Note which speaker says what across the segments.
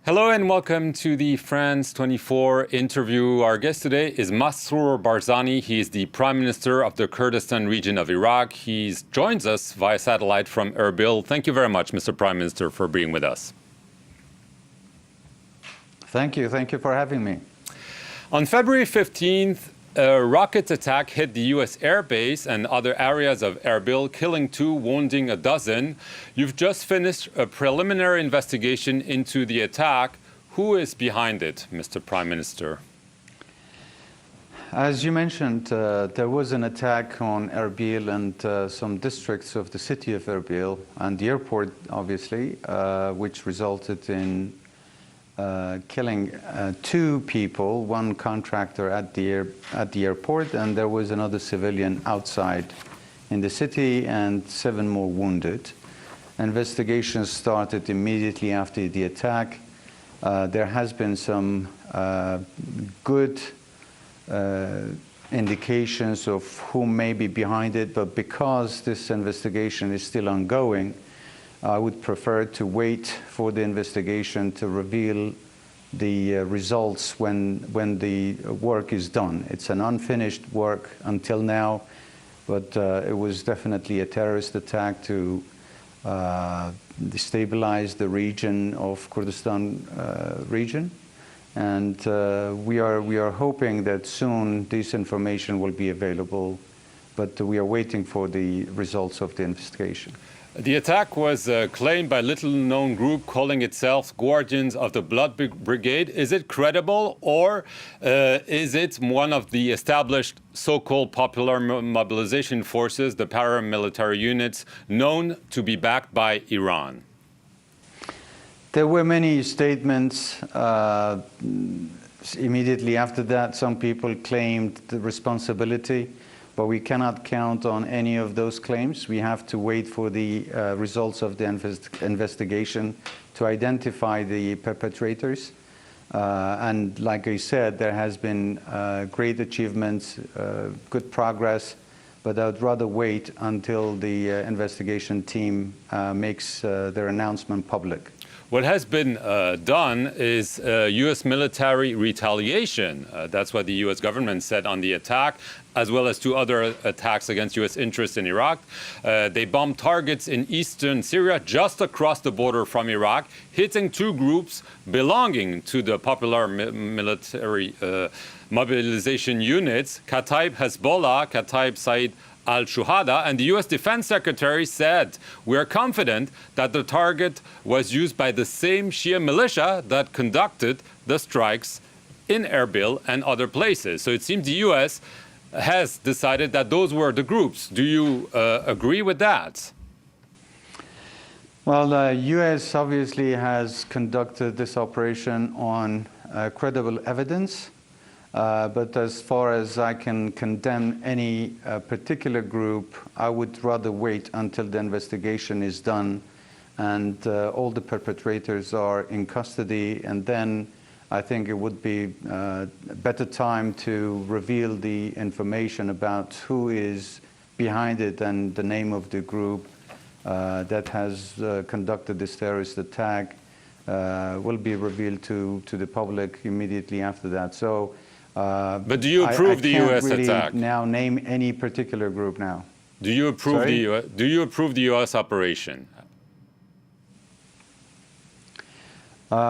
Speaker 1: Hello and welcome to the France 24 interview. Our guest today is Masrour Barzani. He is the Prime Minister of the Kurdistan region of Iraq. He joins us via satellite from Erbil. Thank you very much, Mr. Prime Minister, for being with us.
Speaker 2: Thank you. Thank you for having me.
Speaker 1: On February 15th, a rocket attack hit the U.S. air base and other areas of Erbil, killing 2, wounding a dozen. You've just finished a preliminary investigation into the attack. Who is behind it, Mr. Prime Minister?
Speaker 2: As you mentioned, there was an attack on Erbil and some districts of the city of Erbil and the airport, obviously, which resulted in killing 2 people, 1 contractor at the airport, and there was another civilian outside in the city, and 7 more wounded. Investigations started immediately after the attack. There has been some good indications of who may be behind it, but because this investigation is still ongoing, I would prefer to wait for the investigation to reveal the results when the work is done. It's an unfinished work until now, but it was definitely a terrorist attack to destabilize the region of Kurdistan region. And we are hoping that soon this information will be available, but we are waiting for the results of the investigation.
Speaker 1: The attack was claimed by a little-known group calling itself Guardians of the Blood Brigade. Is it credible, or is it one of the established so-called popular mobilization forces, the paramilitary units, known to be backed by Iran?
Speaker 2: There were many statements. Immediately after that, some people claimed the responsibility, but we cannot count on any of those claims. We have to wait for the results of the investigation to identify the perpetrators. And like I said, there has been great achievements, good progress, but I would rather wait until the investigation team makes their announcement public.
Speaker 1: What has been done is U.S. military retaliation. That's what the U.S. government said on the attack, as well as 2 other attacks against U.S. interests in Iraq. They bombed targets in eastern Syria, just across the border from Iraq, hitting 2 groups belonging to the popular military mobilization units, Kataib Hezbollah, Kataib Said al-Shuhada, and the U.S. Defense Secretary said, "We are confident that the target was used by the same Shia militia that conducted the strikes in Erbil and other places." So it seems the U.S. has decided that those were the groups. Do you agree with that?
Speaker 2: Well, the U.S. obviously has conducted this operation on credible evidence. But as far as I can condemn any particular group, I would rather wait until the investigation is done and all the perpetrators are in custody, and then I think it would be a better time to reveal the information about who is behind it, and the name of the group that has conducted this terrorist attack will be revealed to the public immediately after that. So.
Speaker 1: But do you approve the U.S.
Speaker 2: really
Speaker 1: attack?
Speaker 2: Now name any particular group now.
Speaker 1: Do you approve Do you approve the U.S. operation?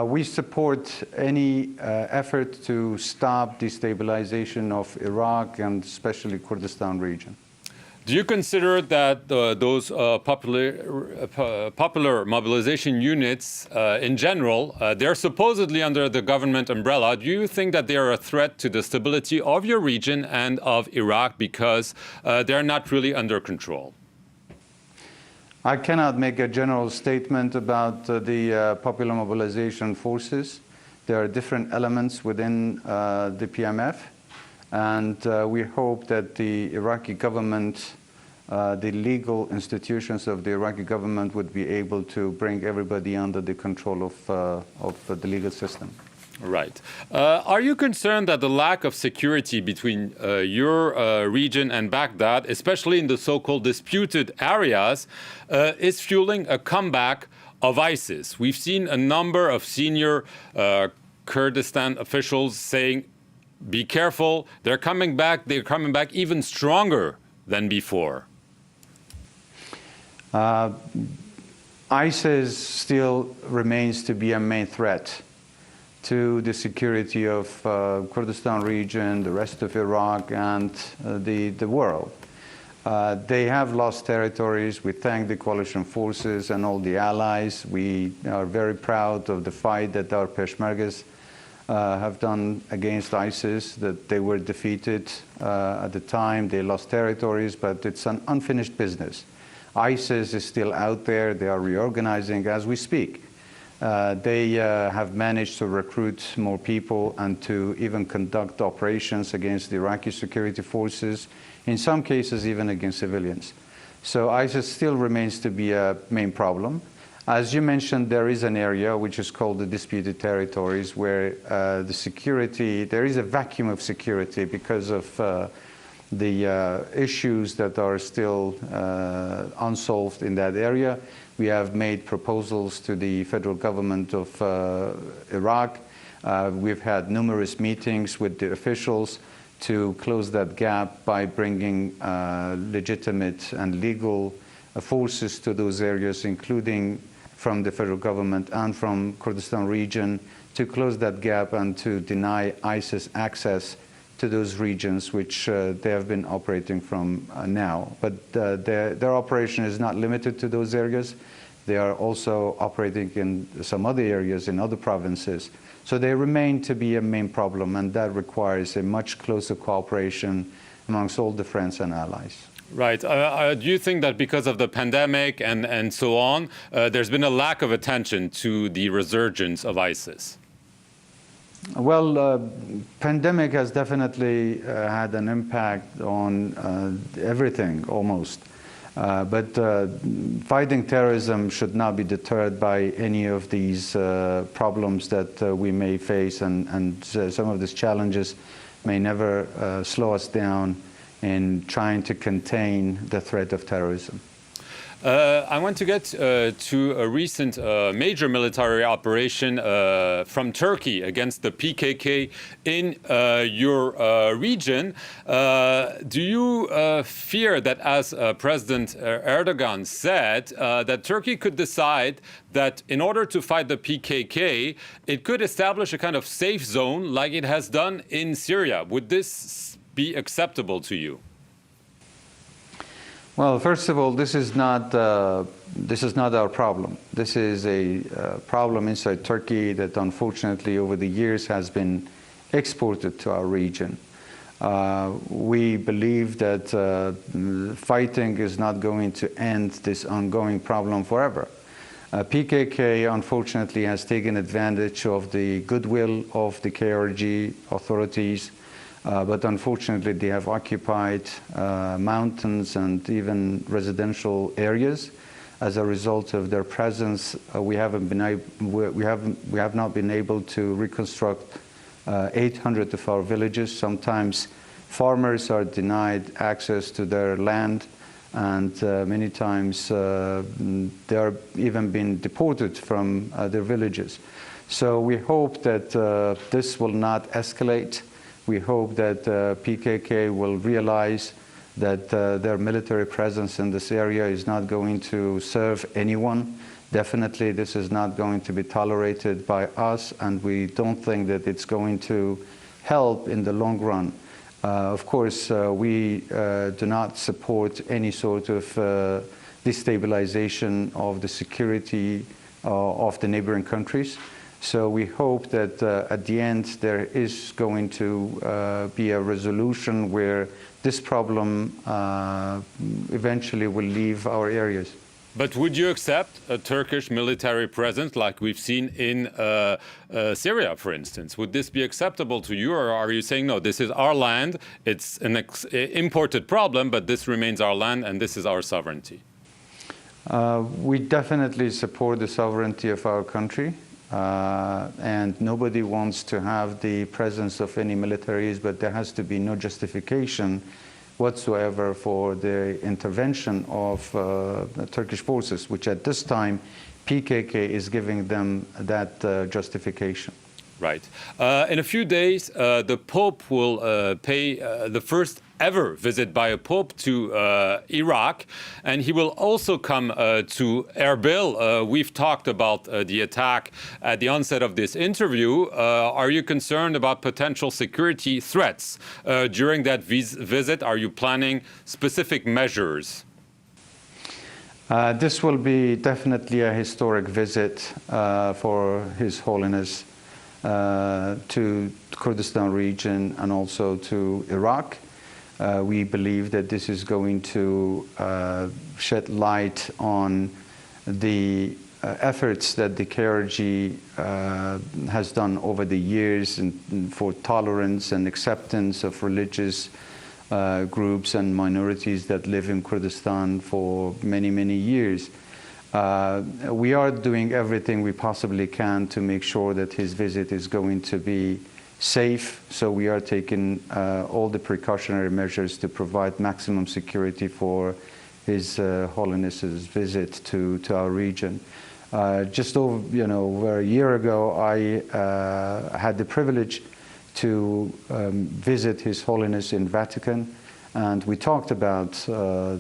Speaker 2: We support any effort to stop destabilization of Iraq and especially Kurdistan region.
Speaker 1: Do you consider that those popular mobilization units in general, they're supposedly under the government umbrella? Do you think that they are a threat to the stability of your region and of Iraq because they're not really under control?
Speaker 2: I cannot make a general statement about the popular mobilization forces. There are different elements within the PMF. And we hope that the Iraqi government, the legal institutions of the Iraqi government would be able to bring everybody under the control of the legal system.
Speaker 1: Right. Are you concerned that the lack of security between your region and Baghdad, especially in the so-called disputed areas, is fueling a comeback of ISIS. We've seen a number of senior Kurdistan officials saying, be careful, they're coming back even stronger than before.
Speaker 2: ISIS still remains to be a main threat to the security of Kurdistan region, the rest of Iraq, and the world. They have lost territories. We thank the coalition forces and all the allies. We are very proud of the fight that our Peshmergas have done against ISIS, that they were defeated at the time. They lost territories, but it's an unfinished business. ISIS is still out there. They are reorganizing as we speak. They have managed to recruit more people and to even conduct operations against the Iraqi security forces, in some cases even against civilians. So ISIS still remains to be a main problem. As you mentioned, there is an area which is called the disputed territories where there is a vacuum of security because of the issues that are still unsolved in that area. We have made proposals to the federal government of Iraq. We've had numerous meetings with the officials to close that gap by bringing legitimate and legal forces to those areas, including from the federal government and from Kurdistan region, to close that gap and to deny ISIS access to those regions which they have been operating from now. But their operation is not limited to those areas. They are also operating in some other areas in other provinces. So they remain to be a main problem, and that requires a much closer cooperation amongst all the friends and allies.
Speaker 1: Right. Do you think that because of the pandemic and so on, there's been a lack of attention to the resurgence of ISIS?
Speaker 2: Well, pandemic has definitely had an impact on everything, almost. But fighting terrorism should not be deterred by any of these problems that we may face, and some of these challenges may never slow us down in trying to contain the threat of terrorism.
Speaker 1: I want to get to a recent major military operation from Turkey against the PKK in your region. Do you fear that, as President Erdogan said, that Turkey could decide that in order to fight the PKK, it could establish a kind of safe zone like it has done in Syria? Would this be acceptable to you?
Speaker 2: Well, first of all, this is not our problem. This is a problem inside Turkey that, unfortunately, over the years has been exported to our region. We believe that fighting is not going to end this ongoing problem forever. PKK, unfortunately, has taken advantage of the goodwill of the KRG authorities. But unfortunately, they have occupied mountains and even residential areas. As a result of their presence, we have not been able to reconstruct 800 of our villages. Sometimes farmers are denied access to their land, and many times they are even being deported from their villages. So we hope that this will not escalate. We hope that PKK will realize that their military presence in this area is not going to serve anyone. Definitely, this is not going to be tolerated by us, and we don't think that it's going to help in the long run. Of course, we do not support any sort of destabilization of the security of the neighboring countries. So we hope that at the end there is going to be a resolution where this problem eventually will leave our areas.
Speaker 1: But would you accept a Turkish military presence like we've seen in Syria, for instance? Would this be acceptable to you, or are you saying, no, this is our land, it's an imported problem, but this remains our land and this is our sovereignty?
Speaker 2: We definitely support the sovereignty of our country. And nobody wants to have the presence of any militaries, but there has to be no justification whatsoever for the intervention of the Turkish forces, which at this time PKK is giving them that justification.
Speaker 1: Right. In a few days, the Pope will pay the first ever visit by a Pope to Iraq, and he will also come to Erbil. We've talked about the attack at the onset of this interview. Are you concerned about potential security threats during that visit? Are you planning specific measures?
Speaker 2: This will be definitely a historic visit for His Holiness to Kurdistan region and also to Iraq. We believe that this is going to shed light on the efforts that the KRG has done over the years for tolerance and acceptance of religious groups and minorities that live in Kurdistan for many, many years. We are doing everything we possibly can to make sure that his visit is going to be safe. So we are taking all the precautionary measures to provide maximum security for His Holiness's visit to our region. Just over a year ago, I had the privilege to visit His Holiness in Vatican, and we talked about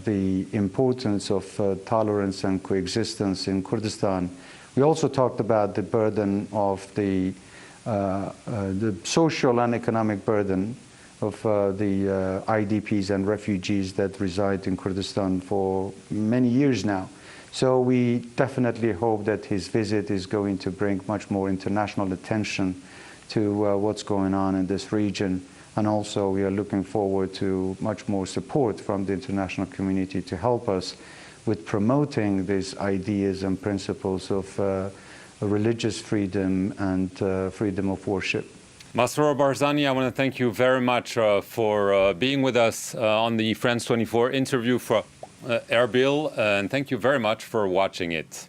Speaker 2: the importance of tolerance and coexistence in Kurdistan. We also talked about the burden of the social and economic burden of the IDPs and refugees that reside in Kurdistan for many years now. So we definitely hope that his visit is going to bring much more international attention to what's going on in this region. And also we are looking forward to much more support from the international community to help us with promoting these ideas and principles of religious freedom and freedom of worship.
Speaker 1: Masrour Barzani, I want to thank you very much for being with us on the France 24 interview for Erbil, and thank you very much for watching it.